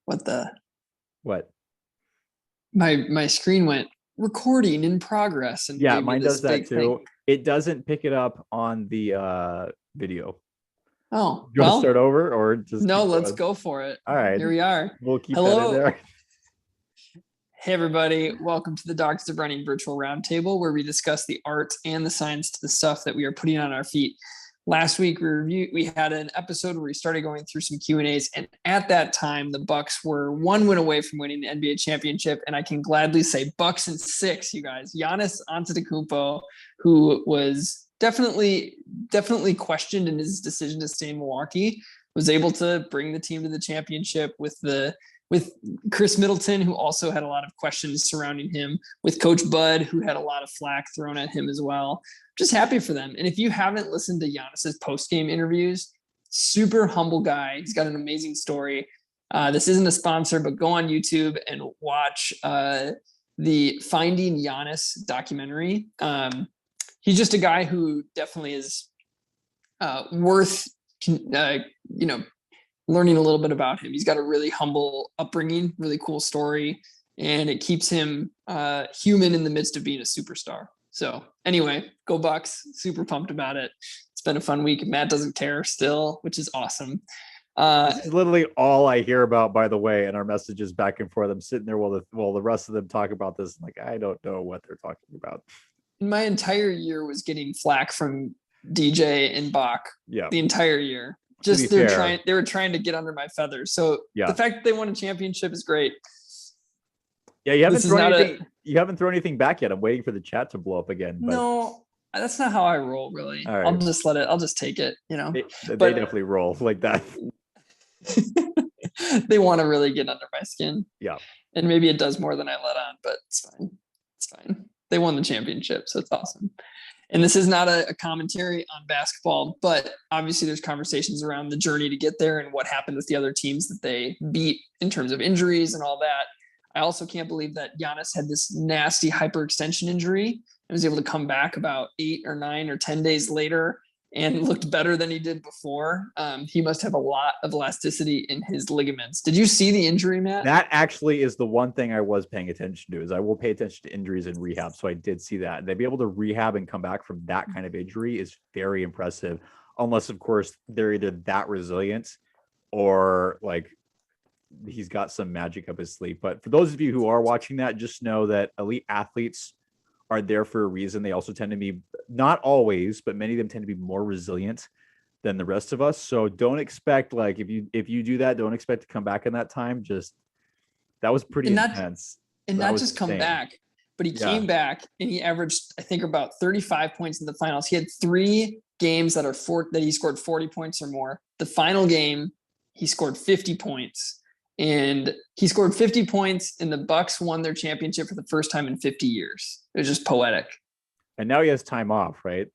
What? My screen went recording in progress. And yeah, mine does that too. It doesn't pick it up on the video. Oh, you want to start over or just no, let's go for it. All right. Here we are. We'll keep that in there. Hey, everybody. Welcome to the Doctors of Running Virtual Roundtable, where we discuss the art and the science to the stuff that we are putting on our feet. Last week, we had an episode where we started going through some Q&As, and at that time, the Bucks were 1 win away from winning the NBA championship, and I can gladly say Bucks in 6, you guys. Giannis Antetokounmpo, who was definitely questioned in his decision to stay in Milwaukee, was able to bring the team to the championship with Chris Middleton, who also had a lot of questions surrounding him, with Coach Bud, who had a lot of flack thrown at him as well. Just happy for them. And if you haven't listened to Giannis's post-game interviews, super humble guy. He's got an amazing story. This isn't a sponsor, but go on YouTube and watch the Finding Giannis documentary. He's just a guy who definitely is worth, learning a little bit about him. He's got a really humble upbringing, really cool story, and it keeps him human in the midst of being a superstar. So anyway, go Bucks. Super pumped about it. It's been a fun week. Matt doesn't care still, which is awesome. This is literally all I hear about, by the way, and our messages back and forth. I'm sitting there while the rest of them talk about this. Like, I don't know what they're talking about. My entire year was getting flack from DJ and Bach. Yeah. The entire year. Just they were trying to get under my feathers. So the fact that they won a championship is great. Yeah, you haven't thrown anything back yet. I'm waiting for the chat to blow up again. But... No, that's not how I roll, really. Right. I'll just take it, They definitely roll like that. They want to really get under my skin. Yeah. And maybe it does more than I let on, but it's fine. It's fine. They won the championship, so it's awesome. And this is not a commentary on basketball, but obviously there's conversations around the journey to get there and what happened with the other teams that they beat in terms of injuries and all that. I also can't believe that Giannis had this nasty hyperextension injury and was able to come back about 8 or 9 or 10 days later and looked better than he did before. He must have a lot of elasticity in his ligaments. Did you see the injury, Matt? That actually is the one thing I was paying attention to. Is I will pay attention to injuries in rehab. So I did see that. And to be able to rehab and come back from that kind of injury is very impressive. Unless, of course, they're either that resilient or like he's got some magic up his sleeve. But for those of you who are watching that, just know that elite athletes are there for a reason. They also tend to be, not always, but many of them tend to be more resilient than the rest of us. So don't expect, like, if you do that, don't expect to come back in that time. Just that was pretty intense. And not just come back, but he came back and he averaged, I think, about 35 points in the finals. He had 3 games that he scored 40 points or more. The final game, he scored 50 points. And he scored 50 points, and the Bucks won their championship for the first time in 50 years. It was just poetic. And now he has time off, right?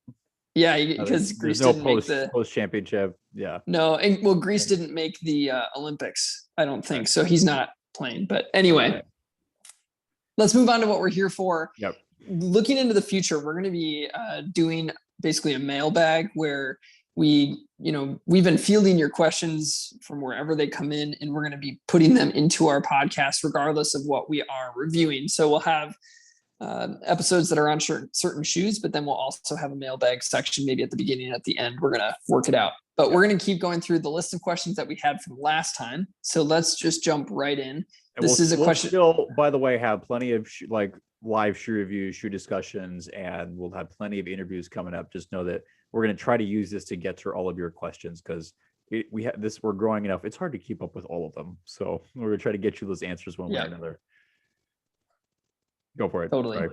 Yeah, because Greece didn't make the post-championship. Yeah. No, and Greece didn't make the Olympics, I don't think. So he's not playing. But anyway, let's move on to what we're here for. Yep. Looking into the future, we're going to be doing basically a mailbag where we've been fielding your questions from wherever they come in, and we're going to be putting them into our podcast regardless of what we are reviewing. So we'll have episodes that are on certain shoes, but then we'll also have a mailbag section maybe at the beginning and at the end. We're going to work it out, but we're going to keep going through the list of questions that we had from last time. So let's just jump right in. And this is a question. We'll still, by the way, have plenty of live shoe reviews, shoe discussions, and we'll have plenty of interviews coming up. Just know that we're going to try to use this to get to all of your questions because we're growing enough. It's hard to keep up with all of them. So we're going to try to get you those answers one way or another. Go for it. Totally. Right.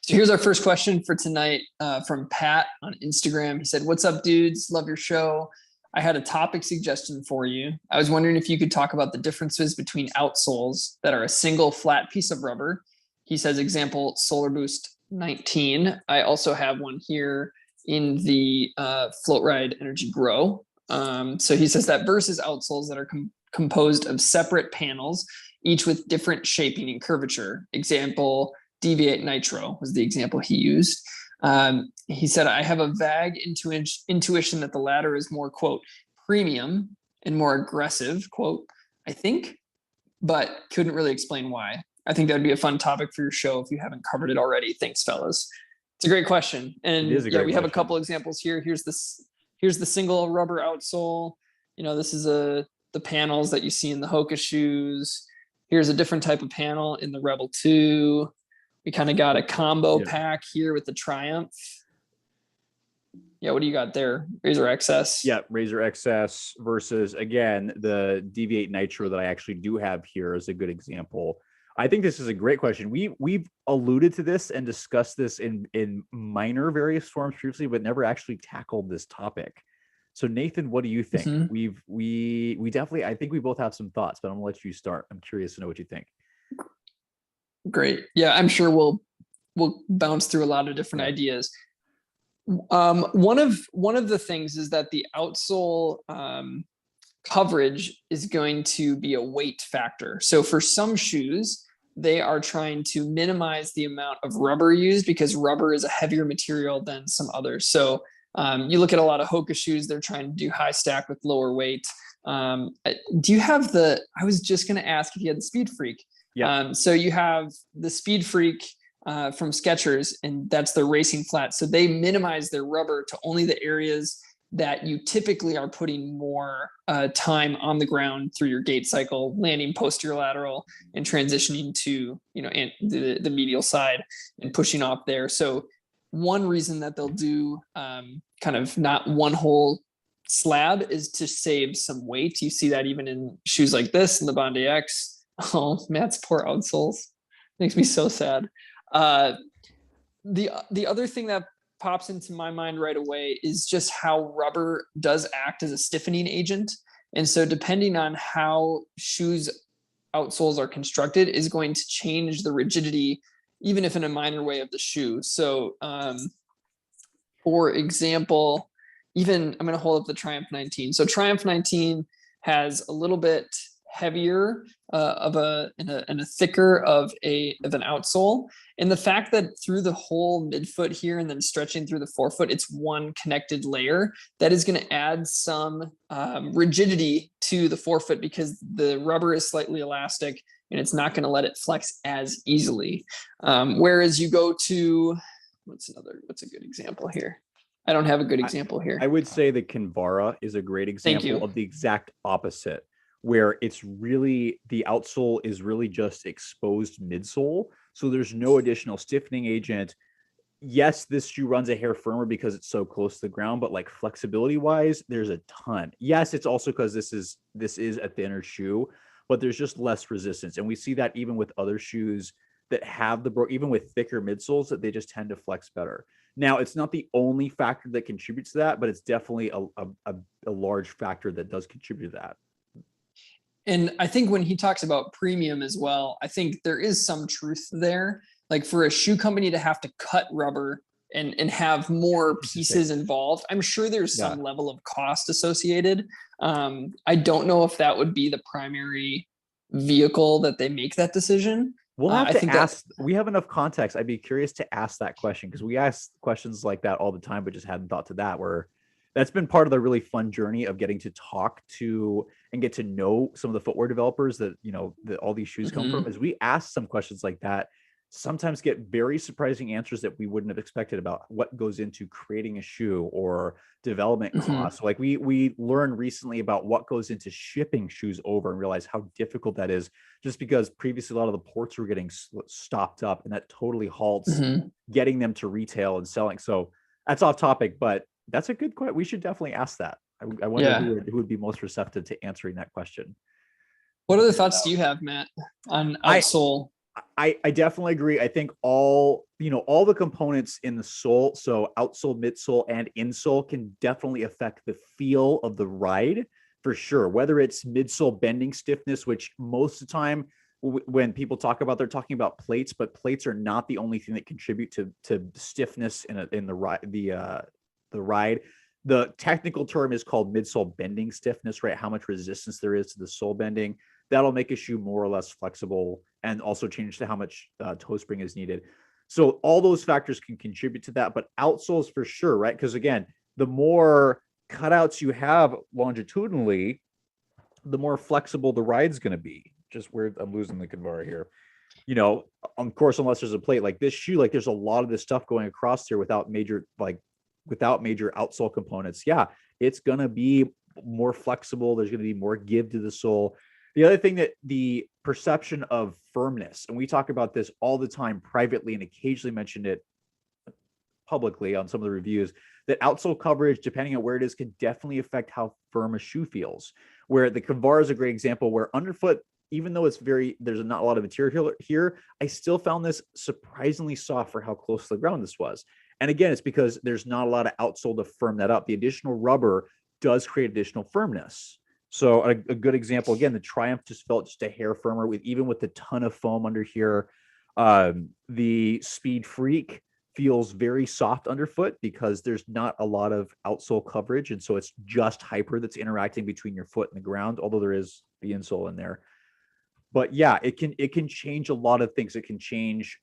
So here's our first question for tonight from Pat on Instagram. He said, "What's up, dudes? Love your show. I had a topic suggestion for you. I was wondering if you could talk about the differences between outsoles that are a single flat piece of rubber." He says, example, Solar Boost 19. I also have one here in the Float Ride Energy Grow. So he says that versus outsoles that are composed of separate panels, each with different shaping and curvature. Example, Deviate Nitro was the example he used. He said, I have a vague intuition that the latter is more, quote, premium and more aggressive, quote, I think. but couldn't really explain why. I think that would be a fun topic for your show if you haven't covered it already. Thanks, fellas. It's a great question. It is And a yeah, great we have a question. couple examples here. Here's the single rubber outsole. This is the panels that you see in the Hoka shoes. Here's a different type of panel in the Rebel 2. We kind of got a combo pack here with the Triumph. Yeah, what do you got there? Razor XS. Yeah, Razor XS versus, again, the Deviate Nitro that I actually do have here is a good example. I think this is a great question. We've alluded to this and discussed this in minor various forms previously, but never actually tackled this topic. So Nathan, what do you think? Mm-hmm. We definitely, I think we both have some thoughts, but I'm gonna let you start. I'm curious to know what you think. Great. Yeah, I'm sure we'll bounce through a lot of different ideas. One of the things is that the outsole coverage is going to be a weight factor. So for some shoes, they are trying to minimize the amount of rubber used because rubber is a heavier material than some others. So you look at a lot of Hoka shoes, they're trying to do high stack with lower weight. Do you have I was just going to ask if you had the Speed Freak. Yeah. So you have the Speed Freak from Skechers, and that's their racing flat. So they minimize their rubber to only the areas that you typically are putting more time on the ground through your gait cycle, landing posterior lateral and transitioning to, the medial side and pushing off there. So one reason that they'll do kind of not one whole slab is to save some weight. You see that even in shoes like this in the Bondi X. Oh, Matt's poor outsoles. Makes me so sad. The other thing that pops into my mind right away is just how rubber does act as a stiffening agent. And so depending on how shoes outsoles are constructed is going to change the rigidity, even if in a minor way, of the shoe. So for example, even I'm going to hold up the Triumph 19. So Triumph 19 has a little bit heavier and a thicker of an outsole, and the fact that through the whole midfoot here and then stretching through the forefoot, it's one connected layer that is going to add some rigidity to the forefoot because the rubber is slightly elastic and it's not going to let it flex as easily. Whereas you go to what's a good example here? I don't have a good example here. I would say the Kinvara is a great example of the exact opposite, where it's really the outsole is really just exposed midsole. So there's no additional stiffening agent. Yes, this shoe runs a hair firmer because it's so close to the ground, but like flexibility wise, there's a ton. Yes, it's also because this is a thinner shoe, but there's just less resistance. And we see that even with other shoes that have even with thicker midsoles, that they just tend to flex better. Now, it's not the only factor that contributes to that, but it's definitely a large factor that does contribute to that. And I think when he talks about premium as well, I think there is some truth there. Like for a shoe company to have to cut rubber and have more pieces involved, I'm sure there's some level of cost associated. I don't know if that would be the primary vehicle that they make that decision. We'll have to ask. We have enough context. I'd be curious to ask that question because we ask questions like that all the time, but just hadn't thought to that. Where that's been part of the really fun journey of getting to talk to and get to know some of the footwear developers that that all these shoes come from. Is we ask some questions like that, sometimes get very surprising answers that we wouldn't have expected about what goes into creating a shoe or development costs. Like we learned recently about what goes into shipping shoes over and realize how difficult that is, just because previously a lot of the ports were getting stopped up, and that totally halts getting them to retail and selling. So that's off topic, but that's a good question. We should definitely ask that. I wonder who would be most receptive to answering that question. What other thoughts do you have, Matt, on outsole? I definitely agree. I think all the components in the sole, so outsole, midsole, and insole, can definitely affect the feel of the ride for sure. Whether it's midsole bending stiffness, which most of the time when people talk about, they're talking about plates, but plates are not the only thing that contribute to stiffness in the ride. The technical term is called midsole bending stiffness, right? How much resistance there is to the sole bending. That'll make a shoe more or less flexible and also change to how much toe spring is needed. So all those factors can contribute to that, but outsoles for sure, right? Because again, the more cutouts you have longitudinally, the more flexible the ride's going to be. just where I'm losing the convar here. You know, of course, unless there's a plate like this shoe, like there's a lot of this stuff going across here without major outsole components. Yeah, it's gonna be more flexible. There's gonna be more give to the sole. The other thing that the perception of firmness, and we talk about this all the time privately and occasionally mention it publicly on some of the reviews, that outsole coverage, depending on where it is, can definitely affect how firm a shoe feels. Where the Convar is a great example where underfoot, even though there's not a lot of material here, I still found this surprisingly soft for how close to the ground this was. And again, it's because there's not a lot of outsole to firm that up. The additional rubber does create additional firmness. So a good example, again, the Triumph just felt just a hair firmer even with the ton of foam under here. The Speed Freak feels very soft underfoot because there's not a lot of outsole coverage. And so it's just hyper that's interacting between your foot and the ground, although there is the insole in there. But yeah, it can change a lot of things. It can change,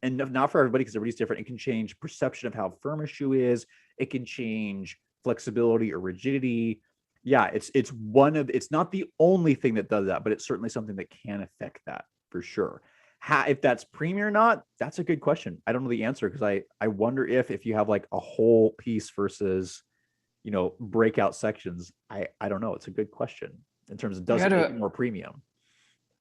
and not for everybody because everybody's different. It can change perception of how firm a shoe is. It can change flexibility or rigidity. Yeah, it's not the only thing that does that, but it's certainly something that can affect that for sure. If that's premium or not, that's a good question. I don't know the answer because I wonder if you have like a whole piece versus, you know, breakout sections. I don't know. It's a good question in terms of does it make it more premium?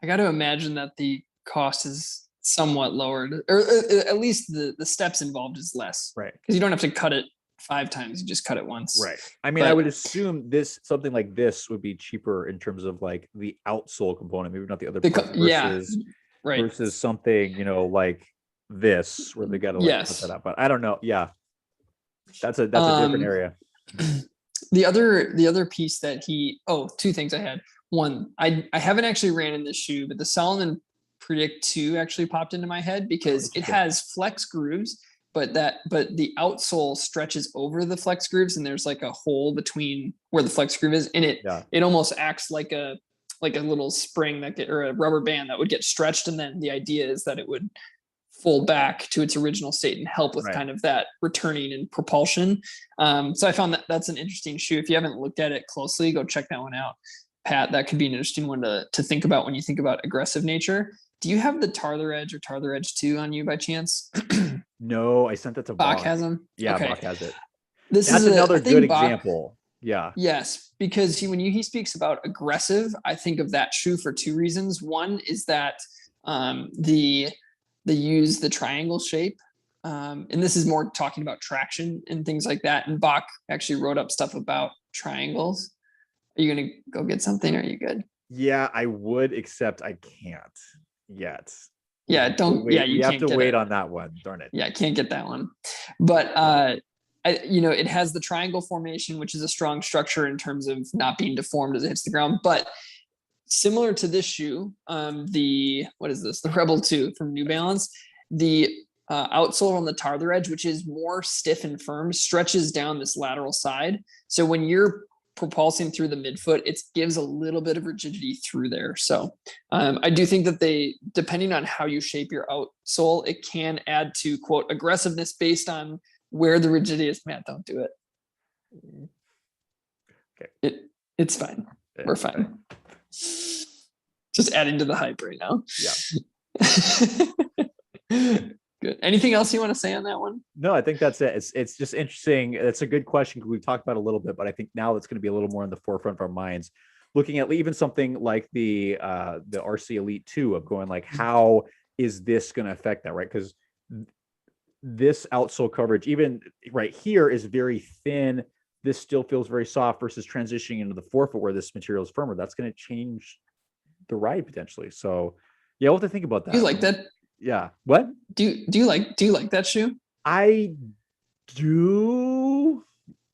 I got to imagine that the cost is somewhat lowered, or at least the steps involved is less, right? Because you don't have to cut it 5 times; you just cut it once, right? I mean, I would assume something like this would be cheaper in terms of like the outsole component, maybe not the other parts versus something, you know, like this where they got to like cut that up. But I don't know. Yeah, that's a different area. The other piece that two things I had. One, I haven't actually ran in this shoe, but the Salomon Predict 2 actually popped into my head because it has flex grooves, but the outsole stretches over the flex grooves and there's like a hole between where the flex groove is, and it almost acts like a little spring or a rubber band that would get stretched, and then the idea is that it would fold back to its original state and help with kind of that returning and propulsion. So I found that's an interesting shoe. If you haven't looked at it closely, go check that one out, Pat. That could be an interesting one to think about when you think about aggressive nature. Do you have the Tarther Edge or Tarther Edge 2 on you by chance? No, I sent that to Bach. Bach has them? Yeah, okay. Bach has it. That's another good example. Yeah. Yes, because when he speaks about aggressive, I think of that shoe for 2 reasons. One is that they use the triangle shape. And this is more talking about traction and things like that. And Bach actually wrote up stuff about triangles. Are you going to go get something? Or are you good? Yeah, I would, except I can't yet. Yeah, don't. Yeah, you have to wait on that one. Darn it. Yeah, I can't get that one. But it has the triangle formation, which is a strong structure in terms of not being deformed as it hits the ground. But similar to this shoe, the Rebel 2 from New Balance, the outsole on the Tarther Edge, which is more stiff and firm, stretches down this lateral side. So when you're propulsing through the midfoot, it gives a little bit of rigidity through there. So I do think that depending on how you shape your outsole, it can add to, quote, aggressiveness based on where the rigidity is. Matt, don't do it. Okay. It's fine. Yeah, we're fine. Just adding to the hype right now. Yeah. Good. Anything else you want to say on that one? No, I think that's it. It's just interesting. It's a good question because we've talked about it a little bit, but I think now it's going to be a little more in the forefront of our minds. Looking at even something like the RC Elite 2 of going like, how is this going to affect that, right? Because this outsole coverage, even right here, is very thin. This still feels very soft versus transitioning into the forefoot where this material is firmer. That's going to change the ride potentially. So yeah, we'll have to think about that. Do you like that? Yeah. What? Do you like that shoe? I do,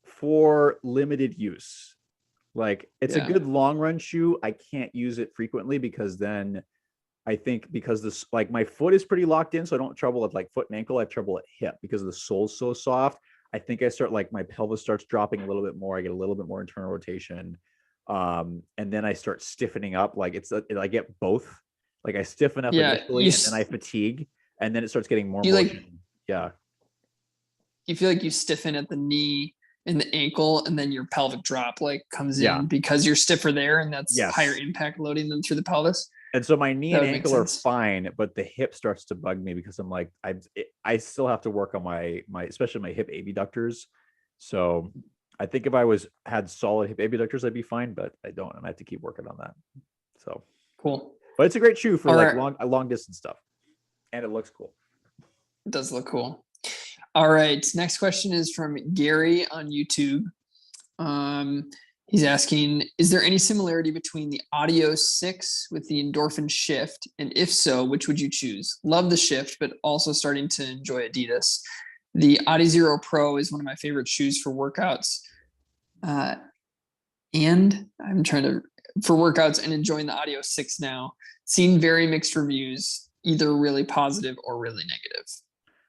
for limited use. Like it's a good long run shoe. I can't use it frequently because then I think because this, like, my foot is pretty locked in, so I don't have trouble with like foot and ankle. I have trouble at hip because the sole's so soft. I think I start like my pelvis starts dropping a little bit more. I get a little bit more internal rotation. And then I start stiffening up. Like I get both. Like I stiffen up initially and then I fatigue, and then it starts getting more motion. You feel like you stiffen at the knee and the ankle, and then your pelvic drop like comes in because you're stiffer there, and that's higher impact loading than through the pelvis. And so my knee That and would make ankle are sense. fine, but the hip starts to bug me because I'm like, I still have to work on my especially my hip abductors. So I think if I had solid hip abductors, I'd be fine, but I don't, and I have to keep working on that. So, Cool. but it's a great shoe for All like right. long distance stuff, and it looks cool. It does look cool. All right. Next question is from Gary on YouTube. He's asking, is there any similarity between the Adios 6 with the Endorphin shift? And if so, which would you choose? Love the shift, but also starting to enjoy Adidas. The Adi Zero Pro is one of my favorite shoes for workouts. And I'm trying to, for workouts and enjoying the Adios 6 now. Seen very mixed reviews, either really positive or really negative.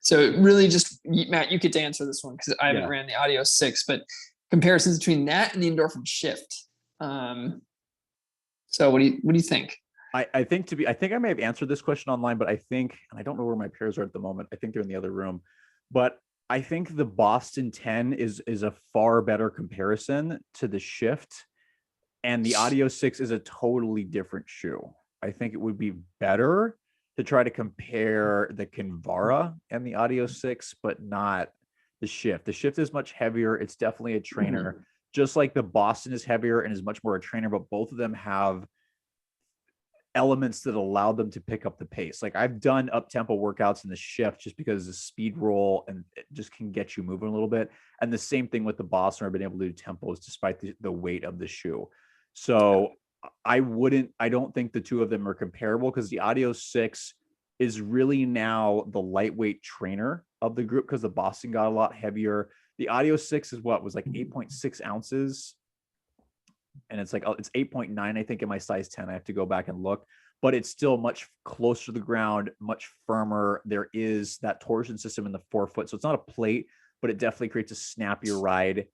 So it really just, Matt, you get to answer this one because I haven't ran the Adios 6, but comparisons between that and the Endorphin shift. So what do you think? I think I think I may have answered this question online, but I think, and I don't know where my peers are at the moment. I think they're in the other room, but I think the Boston 10 is a far better comparison to the shift, and the Audio 6 is a totally different shoe. I think it would be better to try to compare the Kinvara and the Audio 6, but not the shift. The shift is much heavier. It's definitely a trainer, just like the Boston is heavier and is much more a trainer, but both of them have elements that allow them to pick up the pace. Like I've done up tempo workouts in the shift just because the speed roll and it just can get you moving a little bit. And the same thing with the Boston, I've been able to do tempos despite the weight of the shoe. So I don't think the two of them are comparable because the Audio 6 is really now the lightweight trainer of the group because the Boston got a lot heavier. The Audio 6 is was like 8.6 ounces. And it's 8.9, I think, in my size 10. I have to go back and look, but it's still much closer to the ground, much firmer. There is that torsion system in the forefoot. So it's not a plate, but it definitely creates a snappier ride.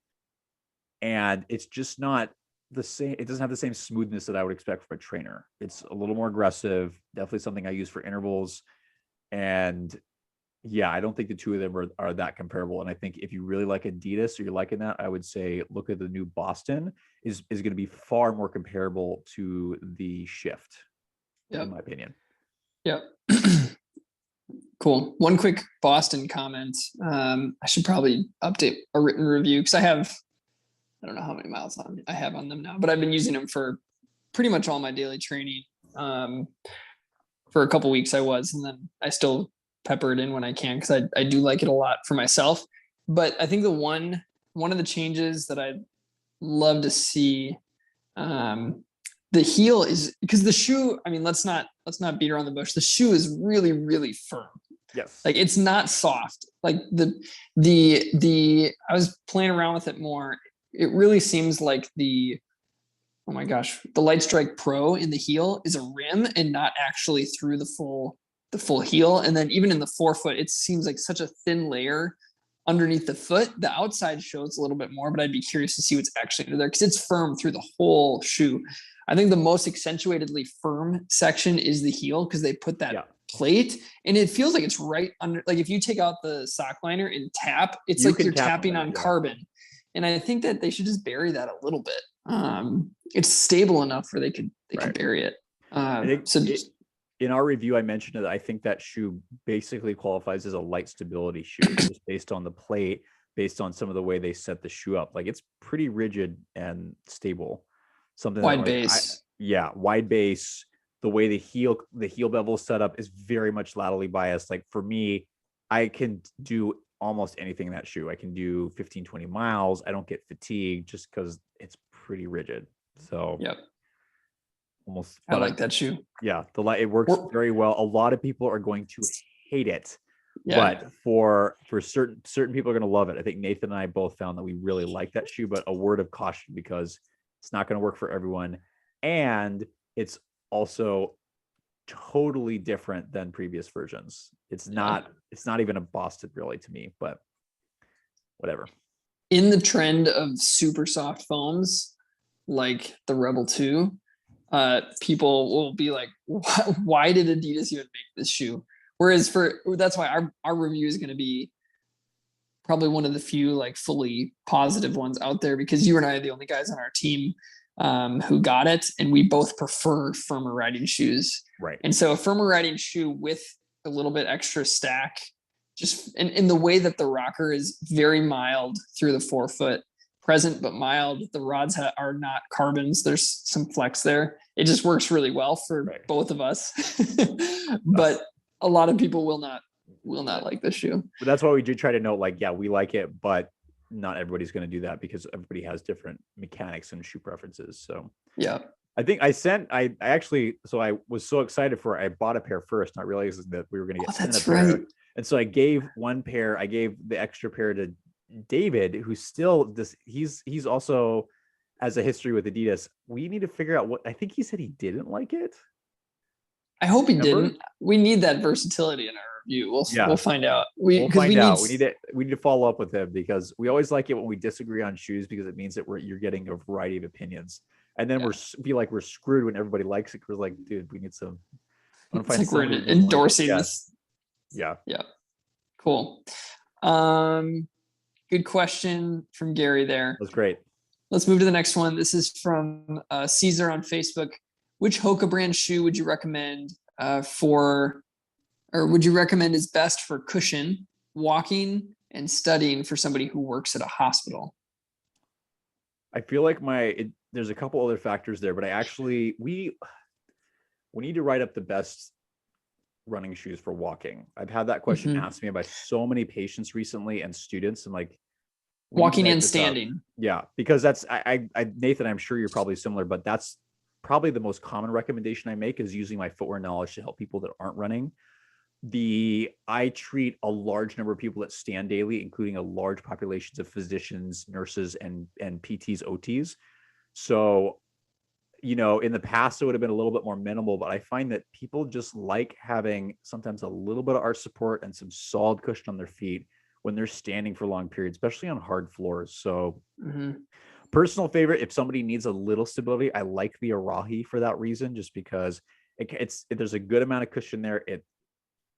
And it's just not the same. It doesn't have the same smoothness that I would expect from a trainer. It's a little more aggressive, definitely something I use for intervals. And yeah, I don't think the two of them are that comparable. And I think if you really like Adidas or you're liking that, I would say look at the new Boston is going to be far more comparable to the shift, in my opinion. Yep. Cool. One quick Boston comment. I should probably update a written review because I don't know how many miles I have on them now, but I've been using them for pretty much all my daily training. For a couple weeks and then I still pepper it in when I can because I do like it a lot for myself. But I think one of the changes that I'd love to see, the heel is because the shoe, I mean, let's not beat around the bush. The shoe is really, really firm. Yes. Like it's not soft. Like I was playing around with it more. It really seems like oh my gosh, the Light Strike Pro in the heel is a rim and not actually through the full heel. And then even in the forefoot, it seems like such a thin layer underneath the foot. The outside shows a little bit more, but I'd be curious to see what's actually under there because it's firm through the whole shoe. I think the most accentuatedly firm section is the heel because they put that plate and it feels like it's right under, like if you take out the sock liner and tap, it's like you're tapping on carbon. And I think that they should just bury that a little bit. It's stable enough where they could bury it. In our review, I mentioned that I think that shoe basically qualifies as a light stability shoe, just based on the plate, based on some of the way they set the shoe up. Like it's pretty rigid and stable. Something wide base. Wide base. The way the heel bevel is set up is very much laterally biased. Like for me, I can do almost anything in that shoe. I can do 15, 20 miles. I don't get fatigued just because it's pretty rigid. So almost. I like that shoe. Yeah, it works very well. A lot of people are going to hate it, but for certain people are going to love it. I think Nathan and I both found that we really like that shoe, but a word of caution because it's not going to work for everyone, and it's also totally different than previous versions. It's not even a Boston really to me, but whatever. In the trend of super soft foams like the Rebel 2, people will be like, why did Adidas even make this shoe? Whereas that's why our review is going to be probably one of the few like fully positive ones out there because you and I are the only guys on our team who got it, and we both prefer firmer riding shoes. Right. And so a firmer riding shoe with a little bit extra stack, just in the way that the rocker is very mild through the forefoot, present but mild. The rods are not carbons. There's some flex there. It just works really well for both of us. But a lot of people will not like this shoe. But that's why we do try to note, like, yeah, we like it, but not everybody's going to do that because everybody has different mechanics and shoe preferences. So yeah, I think I was so excited for it. I bought a pair first, not realizing that we were going to get sent a pair. And so I gave the extra pair to David, who's still he's also has a history with Adidas. We need to figure out I think he said he didn't like it. I hope he didn't. We need that versatility in our review. We'll find out. We need to follow up with him because we always like it when we disagree on shoes because it means that you're getting a variety of opinions. And then we're screwed when everybody likes it. We're like, dude, we need some. It's like we're endorsing this. Yeah. Yeah. Cool. Good question from Gary there. That's great. Let's move to the next one. This is from Caesar on Facebook. Which Hoka brand shoe would you recommend would you recommend is best for cushion, walking, and studying for somebody who works at a hospital? I feel like there's a couple other factors there, but we need to write up the best running shoes for walking. I've had that question asked me by so many patients recently and students, and like walking and standing. Yeah, because that's Nathan, I'm sure you're probably similar, but that's probably the most common recommendation I make is using my footwear knowledge to help people that aren't running. I treat a large number of people that stand daily, including a large populations of physicians, nurses, and PTs, OTs. So, in the past, it would have been a little bit more minimal, but I find that people just like having sometimes a little bit of arch support and some solid cushion on their feet when they're standing for long periods, especially on hard floors. So personal favorite, if somebody needs a little stability, I like the Arahi for that reason, just because there's a good amount of cushion there.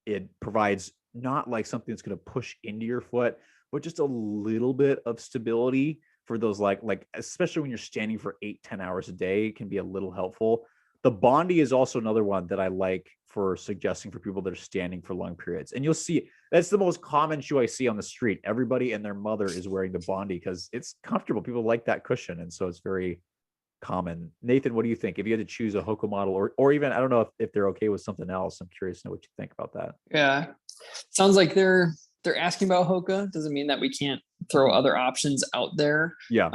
It provides not like something that's going to push into your foot, but just a little bit of stability for those like especially when you're standing for 8-10 hours a day, it can be a little helpful. The Bondi is also another one that I like for suggesting for people that are standing for long periods. And you'll see that's the most common shoe I see on the street. Everybody and their mother is wearing the Bondi because it's comfortable. People like that cushion. And so it's very common. Nathan, what do you think? If you had to choose a Hoka model or even, I don't know if they're okay with something else. I'm curious to know what you think about that. Yeah. Sounds like they're asking about Hoka. Doesn't mean that we can't throw other options out there. Yeah.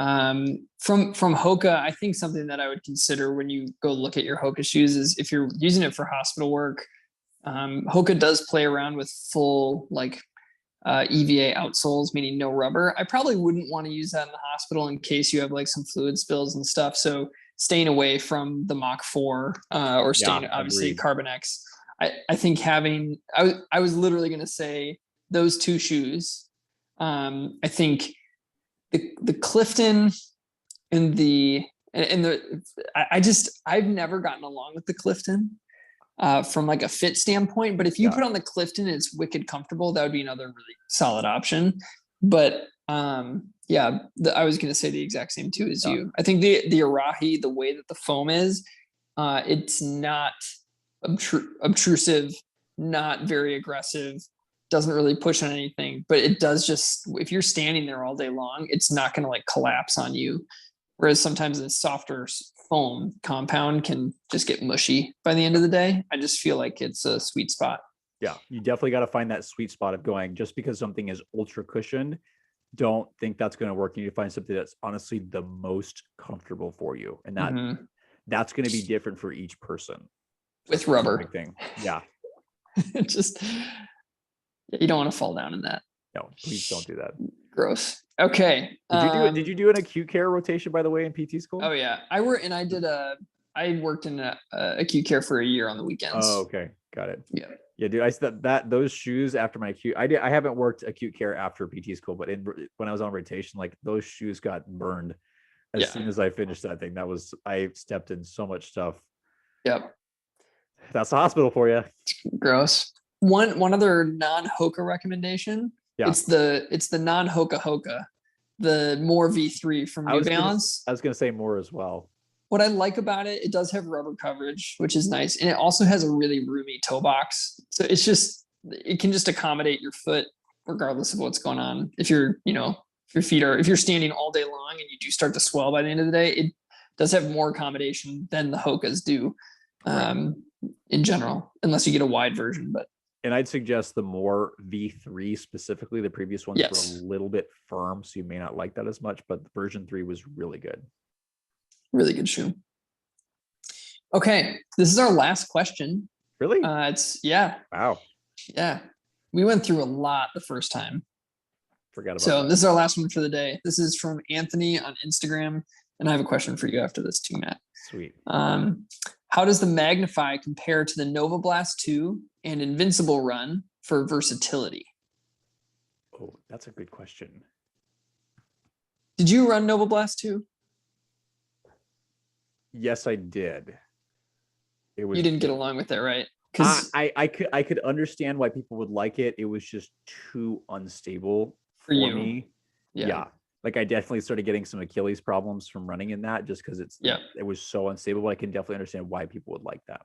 From Hoka, I think something that I would consider when you go look at your Hoka shoes is if you're using it for hospital work, Hoka does play around with full EVA outsoles, meaning no rubber. I probably wouldn't want to use that in the hospital in case you have like some fluid spills and stuff. So staying away from the Mach 4 or staying obviously agreed. Carbon X. I think I was literally going to say those two shoes. I think the Clifton and I've never gotten along with the Clifton from like a fit standpoint, but if you put on the Clifton and it's wicked comfortable, that would be another really solid option. But I was going to say the exact same too as you. I think the Arahi, the way that the foam is, it's not obtrusive, not very aggressive, doesn't really push on anything, but it does just, if you're standing there all day long, it's not going to like collapse on you. Whereas sometimes a softer foam compound can just get mushy by the end of the day. I just feel like it's a sweet spot. Yeah, you definitely got to find that sweet spot of going, just because something is ultra cushioned, don't think that's going to work. You need to find something that's honestly the most comfortable for you. And that's going to be different for each person. With rubber. Thing. Yeah. Just, you don't want to fall down in that. No, please don't do that. Gross. Okay. Did you do an acute care rotation, by the way, in PT school? Oh yeah. I worked in acute care for a year on the weekends. Oh, okay. Got it. Yeah. Yeah, dude. I said that those shoes after my acute, I haven't worked acute care after PT school, but when I was on rotation, like those shoes got burned as soon as I finished that thing. I stepped in so much stuff. Yep. That's the hospital for you. Gross. One other non-Hoka recommendation. Yeah. It's the non-Hoka, the More V3 from New Balance. I was gonna say more as well. what I like about it, it does have rubber coverage, which is nice. And it also has a really roomy toe box. So it can just accommodate your foot regardless of what's going on. If you're, if you're standing all day long and you do start to swell by the end of the day, it does have more accommodation than the Hoka's do in general, unless you get a wide version. And I'd suggest the more V3 specifically. The previous ones were a little bit firm, so you may not like that as much, but the version 3 was really good. Really good shoe. Okay, this is our last question. Really? Wow. Yeah. We went through a lot the first time. Forgot about So that. this is our last one for the day. This is from Anthony on Instagram. And I have a question for you after this too, Matt. Sweet. How does the Magnify compare to the Nova Blast 2 and Invincible Run for versatility? Oh, that's a good question. Did you run Nova Blast 2? Yes, I did. You didn't get along with it, right? Because I could understand why people would like it. It was just too unstable for me. Yeah. Like I definitely started getting some Achilles problems from running in that just because it was so unstable. But I can definitely understand why people would like that.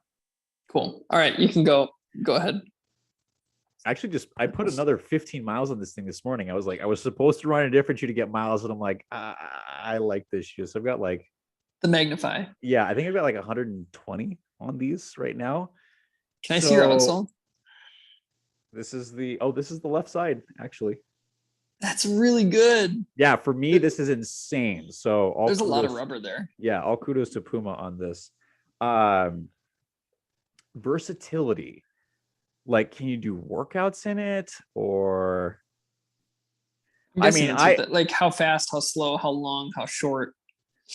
Cool. All right, you can go ahead. Actually, I put another 15 miles on this thing this morning. I was supposed to run a different shoe to get miles, and I'm like, I like this shoe. So I've got like the Magnify. Yeah, I think I've got like 120 on these right now. Can I see your outsole? This is the left side, actually. That's really good. Yeah, for me, this is insane. So there's a lot of rubber there. Yeah, all kudos to Puma on this. Versatility. Like, can you do workouts in it? Or like how fast, how slow, how long, how short?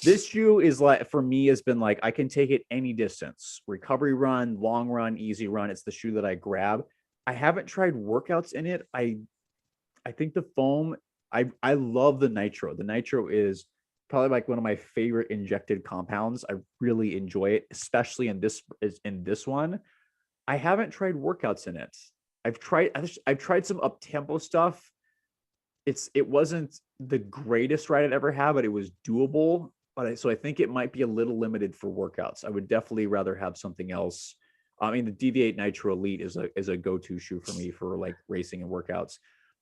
This shoe is like, for me, has been like, I can take it any distance. Recovery run, long run, easy run. It's the shoe that I grab. I haven't tried workouts in it. I think the foam, I love the nitro. The nitro is probably like one of my favorite injected compounds. I really enjoy it, especially in this one. I haven't tried workouts in it. I've tried some up-tempo stuff. It wasn't the greatest ride I'd ever had, but it was doable. So I think it might be a little limited for workouts. I would definitely rather have something else. I mean, the DV8 Nitro Elite is a go-to shoe for me for like racing and workouts.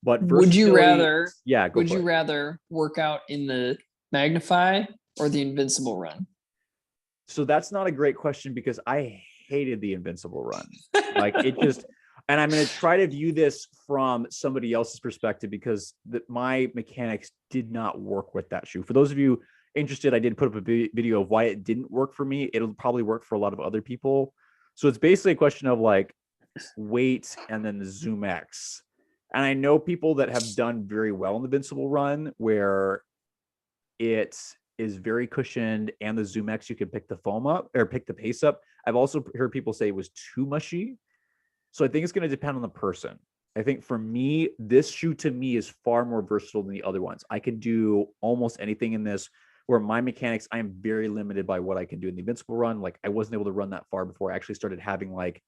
But would you rather? Yeah, would you rather work out in the Magnify or the Invincible Run? So that's not a great question because I hated the Invincible Run. Like it just. And I'm going to try to view this from somebody else's perspective because my mechanics did not work with that shoe. For those of you interested, I did put up a video of why it didn't work for me. It'll probably work for a lot of other people. So it's basically a question of like weight and then the Zoom X. And I know people that have done very well in the Invincible Run where it is very cushioned and the Zoom X, you can pick the foam up or pick the pace up. I've also heard people say it was too mushy. So I think it's going to depend on the person. I think for me, this shoe to me is far more versatile than the other ones. I can do almost anything in this where my mechanics, I am very limited by what I can do in the Invincible Run. Like I wasn't able to run that far before I actually started having like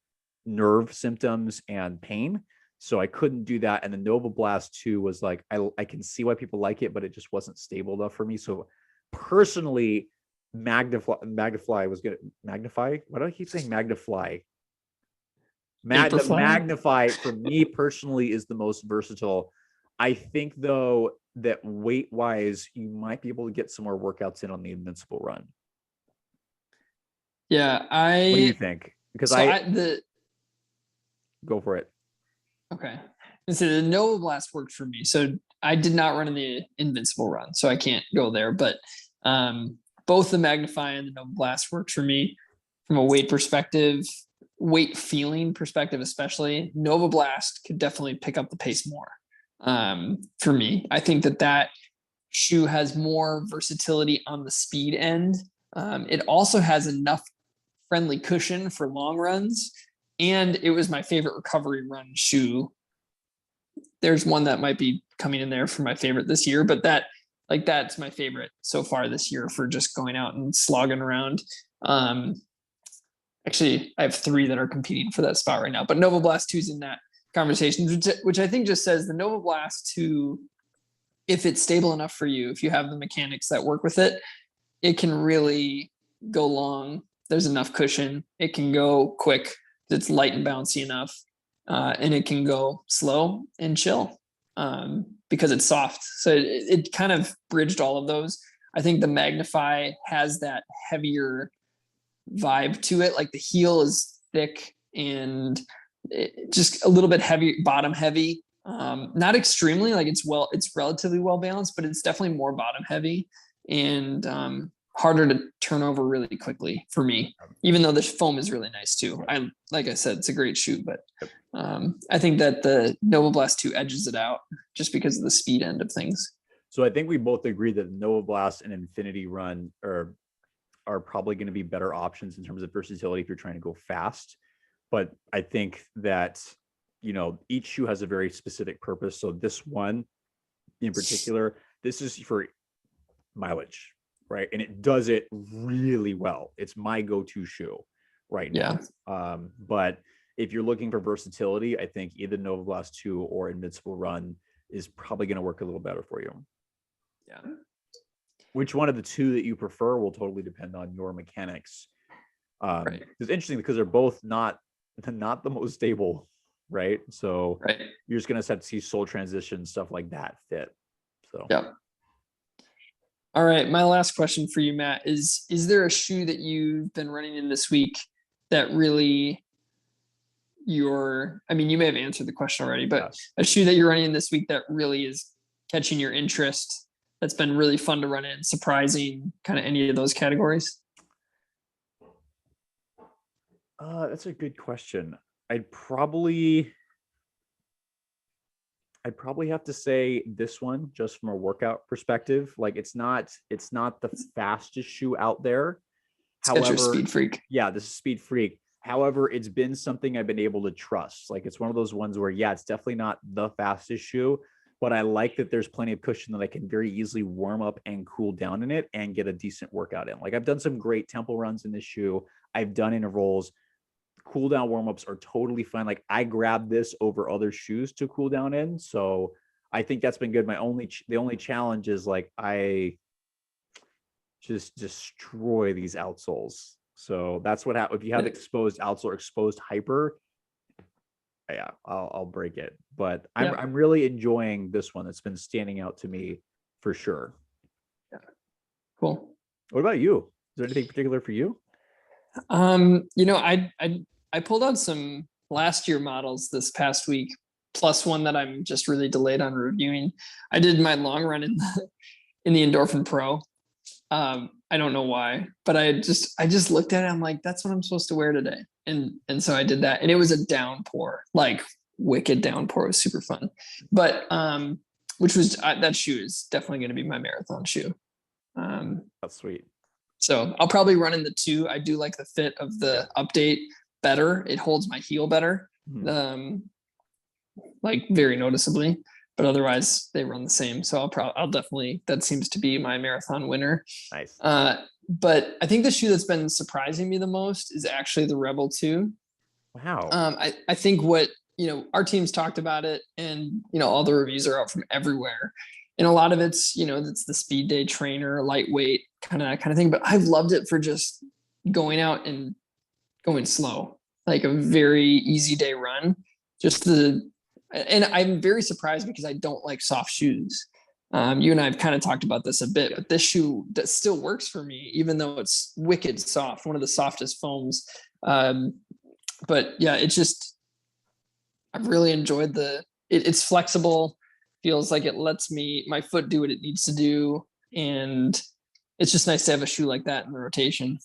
nerve symptoms and pain. So I couldn't do that. And the Nova Blast 2 was like, I can see why people like it, but it just wasn't stable enough for me. So personally, Magnify was good. Magnify? Why do I keep saying Magnify? The Magnify for me personally is the most versatile. I think though that weight wise, you might be able to get some more workouts in on the Invincible Run. Yeah, what do you think? Because go for it. Okay. And so the Nova Blast worked for me. So I did not run in the Invincible Run, so I can't go there. But both the Magnify and the Nova Blast worked for me from a weight perspective. Weight feeling perspective, especially Nova Blast could definitely pick up the pace more. For me, I think that shoe has more versatility on the speed end. It also has enough friendly cushion for long runs, and it was my favorite recovery run shoe. There's one that might be coming in there for my favorite this year, but that's my favorite so far this year for just going out and slogging around. Actually, I have 3 that are competing for that spot right now, but Nova Blast 2 is in that conversation, which I think just says the Nova Blast 2, if it's stable enough for you, if you have the mechanics that work with it, it can really go long. There's enough cushion. It can go quick. It's light and bouncy enough. And it can go slow and chill because it's soft. So it kind of bridged all of those. I think the Magnify has that heavier vibe to it. Like the heel is thick and just a little bit heavy, bottom heavy. Not extremely, like it's relatively well balanced, but it's definitely more bottom heavy and harder to turn over really quickly for me, even though the foam is really nice too. Like I said, it's a great shoe, but I think that the Nova Blast 2 edges it out just because of the speed end of things. So I think we both agree that Nova Blast and Infinity Run are probably going to be better options in terms of versatility if you're trying to go fast. But I think that, each shoe has a very specific purpose. So this one in particular, this is for mileage, right? And it does it really well. It's my go-to shoe right now. Yeah. But if you're looking for versatility, I think either Nova Blast 2 or Invincible Run is probably going to work a little better for you. Yeah. Which one of the two that you prefer will totally depend on your mechanics. Right. It's interesting because they're both not the most stable, right? So you're just going to have to see sole transition, stuff like that fit. So yeah. All right. My last question for you, Matt, is there a shoe that you've been running in this week that really you may have answered the question already, but a shoe that you're running in this week that really is catching your interest, that's been really fun to run in, surprising, kind of any of those categories? That's a good question. I'd probably have to say this one just from a workout perspective. Like it's not the fastest shoe out there. However, Speed Freak. Yeah, this is Speed Freak. However, it's been something I've been able to trust. Like it's one of those ones where, it's definitely not the fastest shoe, but I like that there's plenty of cushion that I can very easily warm up and cool down in it and get a decent workout in. Like I've done some great tempo runs in this shoe. I've done intervals. Cool down warm-ups are totally fine. Like I grabbed this over other shoes to cool down in. So I think that's been good. The only challenge is like I just destroy these outsoles. So that's what happens if you have exposed outsole or exposed hyper. Yeah, I'll break it. But I'm really enjoying this one. It's been standing out to me for sure. Yeah. Cool. What about you? Is there anything particular for you? I pulled out some last year models this past week, plus one that I'm just really delayed on reviewing. I did my long run in the Endorphin Pro. I don't know why, but I just looked at it. I'm like, that's what I'm supposed to wear today. And so I did that, and it was a downpour, like wicked downpour. It was super fun, but, which was, that shoe is definitely going to be my marathon shoe. That's sweet. So I'll probably run in the 2. I do like the fit of the update better. It holds my heel better, like very noticeably, but otherwise they run the same. So I'll definitely, that seems to be my marathon winner. Nice. But I think the shoe that's been surprising me the most is actually the Rebel 2. Wow. I think what, our team's talked about it, and, all the reviews are out from everywhere. And a lot of it's, it's the speed day trainer, lightweight kind of thing. But I've loved it for just going out and going slow, like a very easy day run. And I'm very surprised because I don't like soft shoes. You and I have kind of talked about this a bit, but this shoe that still works for me, even though it's wicked soft, one of the softest foams. But yeah, I've really enjoyed it's flexible. Feels like it lets my foot do what it needs to do. And it's just nice to have a shoe like that in the rotation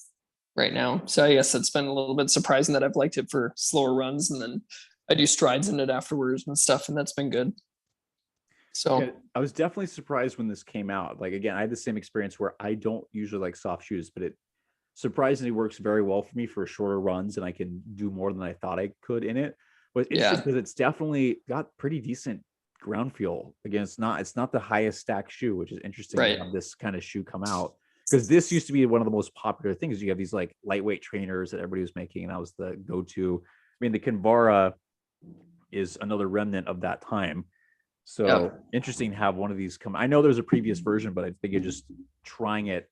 right now. So I guess it's been a little bit surprising that I've liked it for slower runs, and then I do strides in it afterwards and stuff. And that's been good. So yeah, I was definitely surprised when this came out. Like, again, I had the same experience where I don't usually like soft shoes, but it surprisingly works very well for me for shorter runs, and I can do more than I thought I could in it. But it's interesting because it's definitely got pretty decent ground feel. Again, it's not the highest stack shoe, which is interesting to have this kind of shoe come out, because this used to be one of the most popular things. You have these like lightweight trainers that everybody was making, and that was the go-to. I mean, the Kinvara is another remnant of that time. So interesting to have one of these come. I know there's a previous version, but I think you're just trying it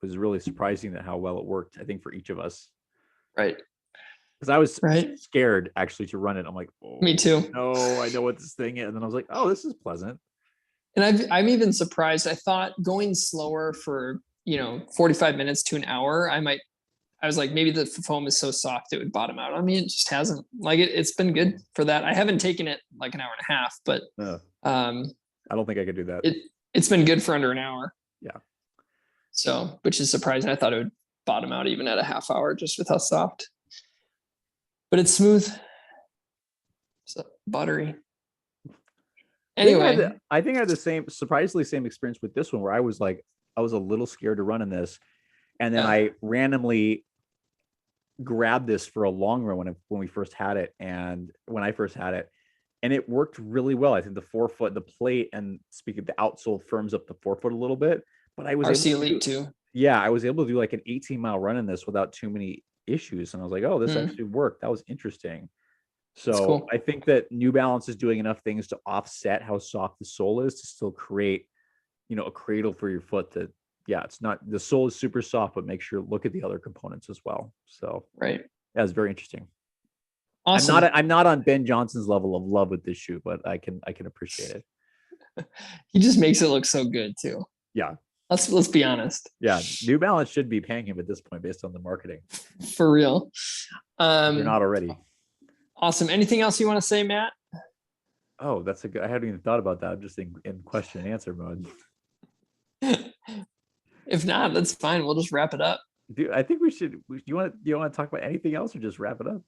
was really surprising that how well it worked, I think, for each of us. Right. Because I was Right. scared actually to run it. I'm like, oh, Me too. no, I know what this thing is. And then I was like, oh, this is pleasant. And I'm even surprised. I thought going slower for, 45 minutes to an hour, I was like, maybe the foam is so soft it would bottom out on me. It just hasn't. Like it's been good for that. I haven't taken it like an hour and a half, but I don't think I could do that. It's been good for under an hour. Yeah. So, which is surprising. I thought it would bottom out even at a half hour just with how soft. But it's smooth. So buttery. Anyway, I think I had the surprisingly same experience with this one where I was a little scared to run in this. And then I randomly grabbed this for a long run when we first had it. And when I first had it, and it worked really well. I think the forefoot, the plate, and speaking of the outsole firms up the forefoot a little bit, but I was RC Elite too. Yeah, I was able to do like an 18-mile run in this without too many issues. And I was like, oh, this actually worked. That was interesting. So cool. I think that New Balance is doing enough things to offset how soft the sole is to still create, a cradle for your foot that, it's not, the sole is super soft, but make sure look at the other components as well. So right. That's very interesting. Awesome. I'm not on Ben Johnson's level of love with this shoe, but I can appreciate it. He just makes it look so good too. Yeah. Let's be honest. Yeah. New Balance should be paying him at this point based on the marketing. For real. They're not already. Awesome. Anything else you want to say, Matt? Oh, that's a good. I hadn't even thought about that. I'm just in question and answer mode. If not, that's fine. We'll just wrap it up. Dude, I think we should. You want to talk about anything else or just wrap it up?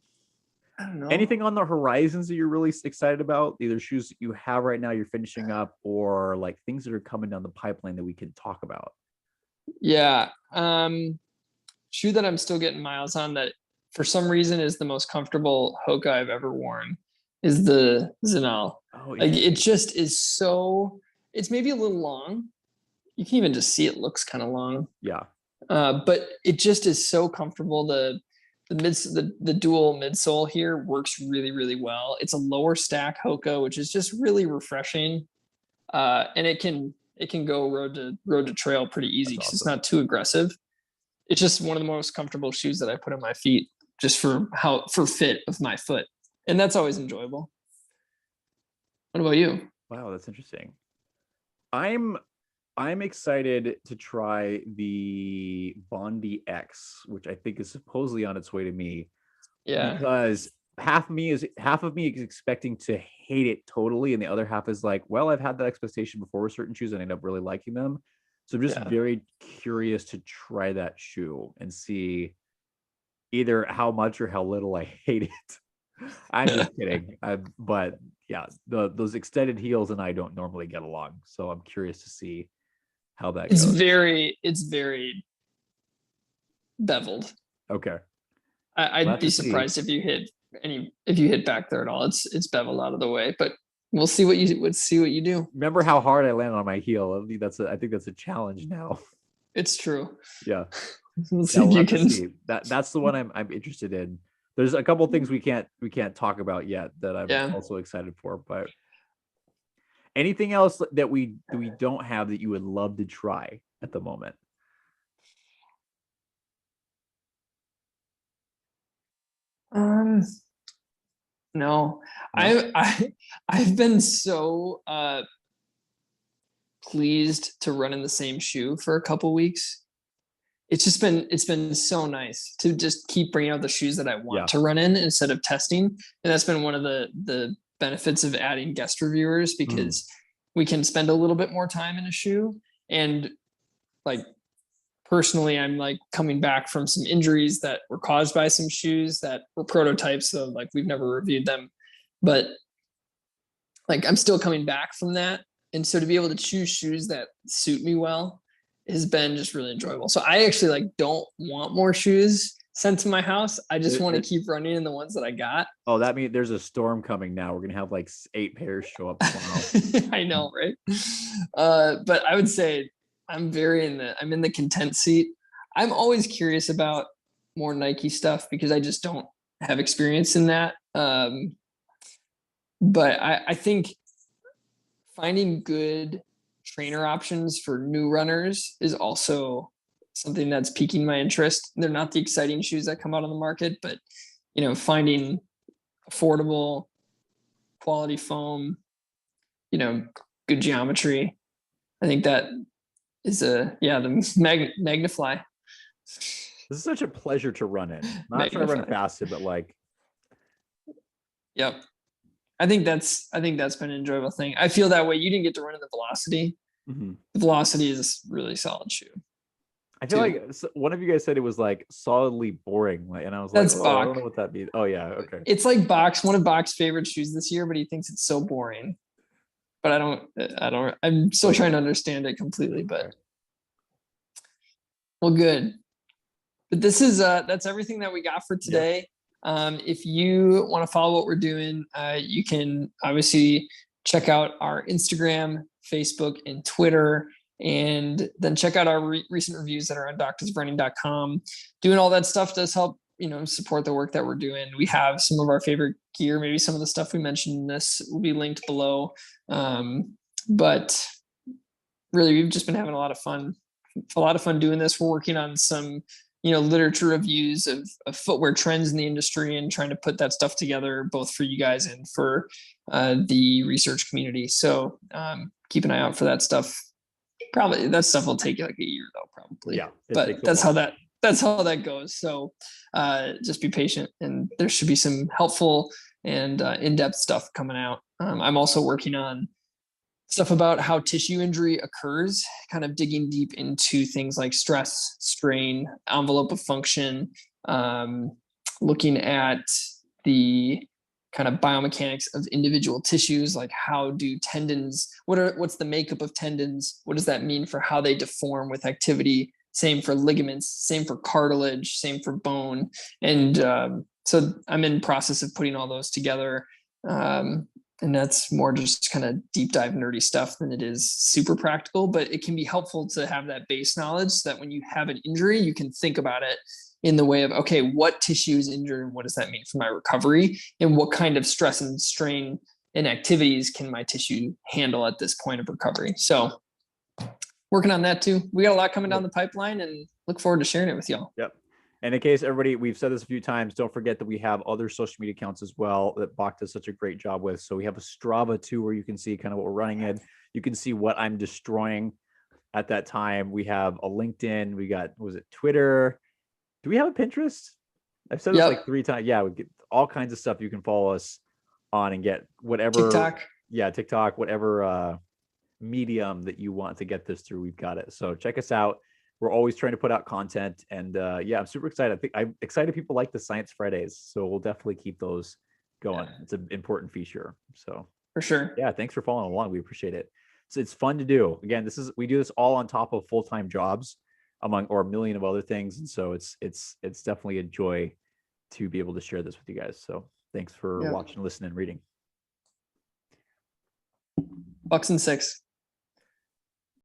I don't know. Anything on the horizons that you're really excited about? Either shoes that you have right now you're finishing up, or like things that are coming down the pipeline that we can talk about. Yeah. Shoe that I'm still getting miles on that for some reason is the most comfortable Hoka I've ever worn is the Zinal. Oh, yeah. Like it just is so. It's maybe a little long. You can even just see it looks kind of long. Yeah. But it just is so comfortable. The dual midsole here works really, really well. It's a lower stack Hoka, which is just really refreshing. And it can go road to trail pretty easy because It's not too aggressive. It's just one of the most comfortable shoes that I put on my feet just for fit of my foot. And that's always enjoyable. What about you? Wow, that's interesting. I'm excited to try the Bondi X, which I think is supposedly on its way to me. Yeah. Because half of me is expecting to hate it totally, and the other half is like, well, I've had that expectation before with certain shoes and I end up really liking them. So I'm just very curious to try that shoe and see either how much or how little I hate it. I'm just kidding. But yeah, those extended heels and I don't normally get along. So I'm curious to see how that goes. It's very beveled. Okay. I'd be surprised if you hit back there at all. It's beveled out of the way, but we'll see what you do. Remember how hard I landed on my heel. I think that's a challenge now. It's true. Yeah. We'll see if you can see. That's the one I'm interested in. There's a couple things we can't talk about yet that I'm also excited for, but anything else that we don't have that you would love to try at the moment? No. I've been so pleased to run in the same shoe for a couple weeks. It's been so nice to just keep bringing out the shoes that I want to run in instead of testing. And that's been one of the benefits of adding guest reviewers because we can spend a little bit more time in a shoe. And like personally, I'm like coming back from some injuries that were caused by some shoes that were prototypes. So like we've never reviewed them, but like I'm still coming back from that. And so to be able to choose shoes that suit me well has been just really enjoyable. So I actually like don't want more shoes sent to my house. I just want to keep running in the ones that I got. Oh, that means there's a storm coming now. We're going to have like 8 pairs show up tomorrow. I know, right? But I would say I'm in the content seat. I'm always curious about more Nike stuff because I just don't have experience in that. But I think finding good trainer options for new runners is also something that's piquing my interest. They're not the exciting shoes that come out on the market, but finding affordable quality foam, good geometry. I think that is the Magnifly. This is such a pleasure to run in. Not trying to run it faster, but like. Yep. I think that's been an enjoyable thing. I feel that way. You didn't get to run in the Velocity. Mm-hmm. The Velocity is a really solid shoe. I feel like one of you guys said it was like solidly boring, and I was That's like, I don't know what that means. Oh yeah, okay. It's like one of Bach's favorite shoes this year, but he thinks it's so boring. But I'm still trying to understand it completely, but well, good. But this is that's everything that we got for today. If you want to follow what we're doing, you can obviously check out our Instagram, Facebook, and Twitter, and then check out our recent reviews that are on doctorsrunning.com. Doing all that stuff does help, support the work that we're doing. We have some of our favorite gear, maybe some of the stuff we mentioned in this will be linked below. But really, we've just been having a lot of fun doing this. We're working on some literature reviews of footwear trends in the industry and trying to put that stuff together both for you guys and for the research community. So keep an eye out for that stuff. Probably that stuff will take like a year though, probably. Yeah, but that's how that goes. So just be patient, and there should be some helpful and in-depth stuff coming out. I'm also working on stuff about how tissue injury occurs, kind of digging deep into things like stress, strain, envelope of function, looking at the kind of biomechanics of individual tissues, like how do tendons, what's the makeup of tendons? What does that mean for how they deform with activity? Same for ligaments, same for cartilage, same for bone. And so I'm in process of putting all those together. And that's more just kind of deep dive nerdy stuff than it is super practical, but it can be helpful to have that base knowledge so that when you have an injury, you can think about it in the way of, okay, what tissue is injured and what does that mean for my recovery? And what kind of stress and strain and activities can my tissue handle at this point of recovery? So working on that too. We got a lot coming down the pipeline and look forward to sharing it with y'all. Yep. And in case everybody, we've said this a few times, don't forget that we have other social media accounts as well that Bach does such a great job with. So we have a Strava too, where you can see kind of what we're running in. You can see what I'm destroying at that time. We have a LinkedIn. We got, was it Twitter? Do we have a Pinterest? I've said this like 3 times. Yeah, we get all kinds of stuff you can follow us on and get whatever. TikTok. Yeah, TikTok, whatever medium that you want to get this through, we've got it. So check us out. We're always trying to put out content, and I'm super excited. I think I'm excited people like the Science Fridays, so we'll definitely keep those going. Yeah. It's an important feature. So for sure. Yeah, thanks for following along. We appreciate it. So it's fun to do. Again, we do this all on top of full-time jobs, or a million of other things, and so it's definitely a joy to be able to share this with you guys. So thanks for watching, listening, and reading. Bucks and 6.